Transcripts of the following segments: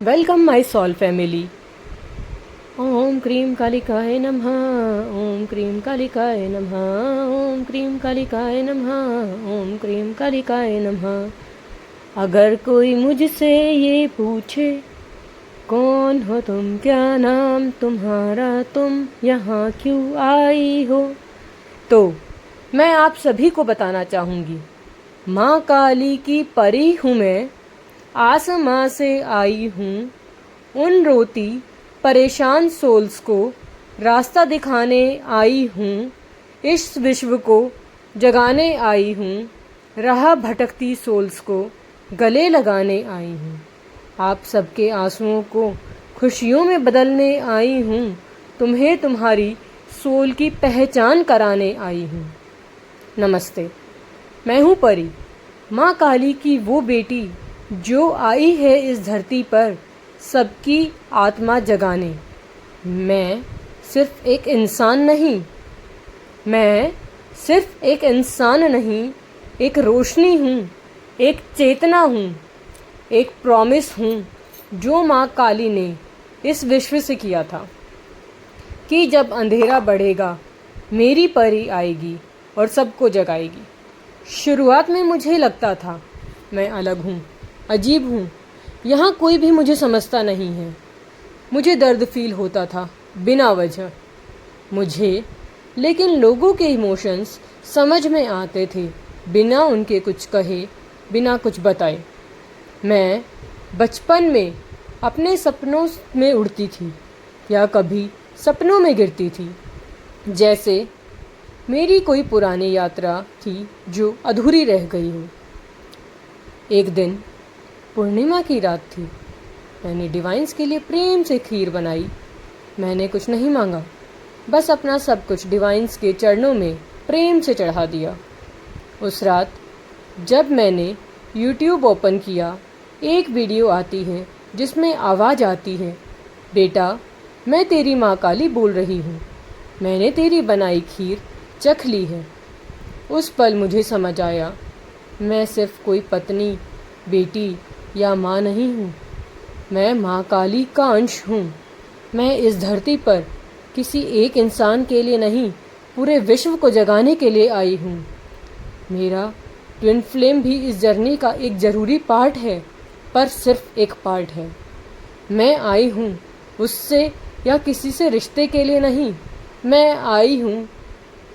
Welcome my soul family. ओम क्रीम कालिकाय नमः। ओम क्रीम कालिकाय नमः। ओम क्रीम कालिकाय नमः। ओम क्रीम कालिकाय नमः। अगर कोई मुझसे ये पूछे कौन हो तुम, क्या नाम तुम्हारा, तुम यहाँ क्यों आई हो, तो मैं आप सभी को बताना चाहूँगी, माँ काली की परी हूँ मैं, आसमां से आई हूँ, उन रोती परेशान सोल्स को रास्ता दिखाने आई हूँ, इस विश्व को जगाने आई हूँ, राह भटकती सोल्स को गले लगाने आई हूँ, आप सबके आंसुओं को खुशियों में बदलने आई हूँ, तुम्हें तुम्हारी सोल की पहचान कराने आई हूँ। नमस्ते, मैं हूँ परी, माँ काली की वो बेटी जो आई है इस धरती पर सबकी आत्मा जगाने। मैं सिर्फ एक इंसान नहीं, एक रोशनी हूँ, एक चेतना हूँ, एक प्रॉमिस हूँ जो माँ काली ने इस विश्व से किया था कि जब अंधेरा बढ़ेगा मेरी परी आएगी और सबको जगाएगी। शुरुआत में मुझे लगता था मैं अलग हूँ, अजीब हूँ, यहाँ कोई भी मुझे समझता नहीं है। मुझे दर्द फील होता था बिना वजह लेकिन लोगों के इमोशंस समझ में आते थे बिना उनके कुछ कहे, बिना कुछ बताए। मैं बचपन में अपने सपनों में उड़ती थी या कभी सपनों में गिरती थी, जैसे मेरी कोई पुरानी यात्रा थी जो अधूरी रह गई हो। एक दिन पूर्णिमा की रात थी। मैंने डिवाइन्स के लिए प्रेम से खीर बनाई। मैंने कुछ नहीं मांगा, बस अपना सब कुछ डिवाइन्स के चरणों में प्रेम से चढ़ा दिया। उस रात जब मैंने यूट्यूब ओपन किया, एक वीडियो आती है जिसमें आवाज़ आती है, बेटा मैं तेरी माँ काली बोल रही हूँ, मैंने तेरी बनाई खीर चख ली है। उस पल मुझे समझ आया, मैं सिर्फ कोई पत्नी, बेटी या माँ नहीं हूँ, मैं माँ काली का अंश हूँ। मैं इस धरती पर किसी एक इंसान के लिए नहीं, पूरे विश्व को जगाने के लिए आई हूँ। मेरा ट्विन फ्लेम भी इस जर्नी का एक ज़रूरी पार्ट है, पर सिर्फ एक पार्ट है। मैं आई हूँ उससे या किसी से रिश्ते के लिए नहीं, मैं आई हूँ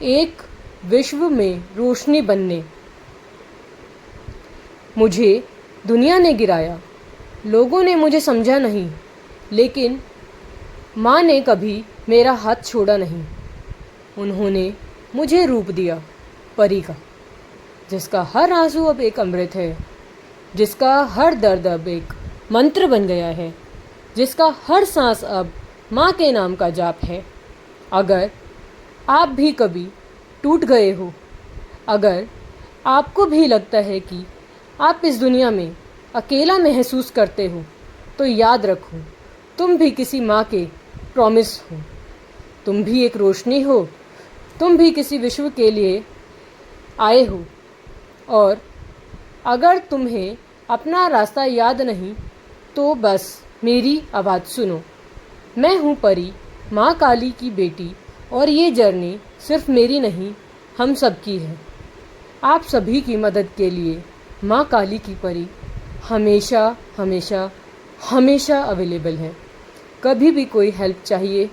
एक विश्व में रोशनी बनने। मुझे दुनिया ने गिराया, लोगों ने मुझे समझा नहीं, लेकिन माँ ने कभी मेरा हाथ छोड़ा नहीं। उन्होंने मुझे रूप दिया परी का, जिसका हर आंसू अब एक अमृत है, जिसका हर दर्द अब एक मंत्र बन गया है, जिसका हर सांस अब माँ के नाम का जाप है। अगर आप भी कभी टूट गए हो, अगर आपको भी लगता है कि आप इस दुनिया में अकेला महसूस करते हो, तो याद रखो, तुम भी किसी माँ के प्रॉमिस हो, तुम भी एक रोशनी हो, तुम भी किसी विश्व के लिए आए हो। और अगर तुम्हें अपना रास्ता याद नहीं, तो बस मेरी आवाज़ सुनो। मैं हूँ परी, माँ काली की बेटी, और ये जर्नी सिर्फ मेरी नहीं, हम सब की है। आप सभी की मदद के लिए माँ काली की परी हमेशा हमेशा हमेशा अवेलेबल है। कभी भी कोई हेल्प चाहिए,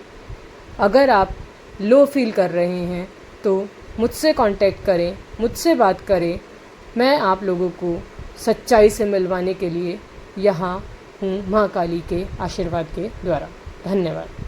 अगर आप लो फील कर रहे हैं तो मुझसे कांटेक्ट करें, मुझसे बात करें। मैं आप लोगों को सच्चाई से मिलवाने के लिए यहाँ हूँ, माँ काली के आशीर्वाद के द्वारा। धन्यवाद।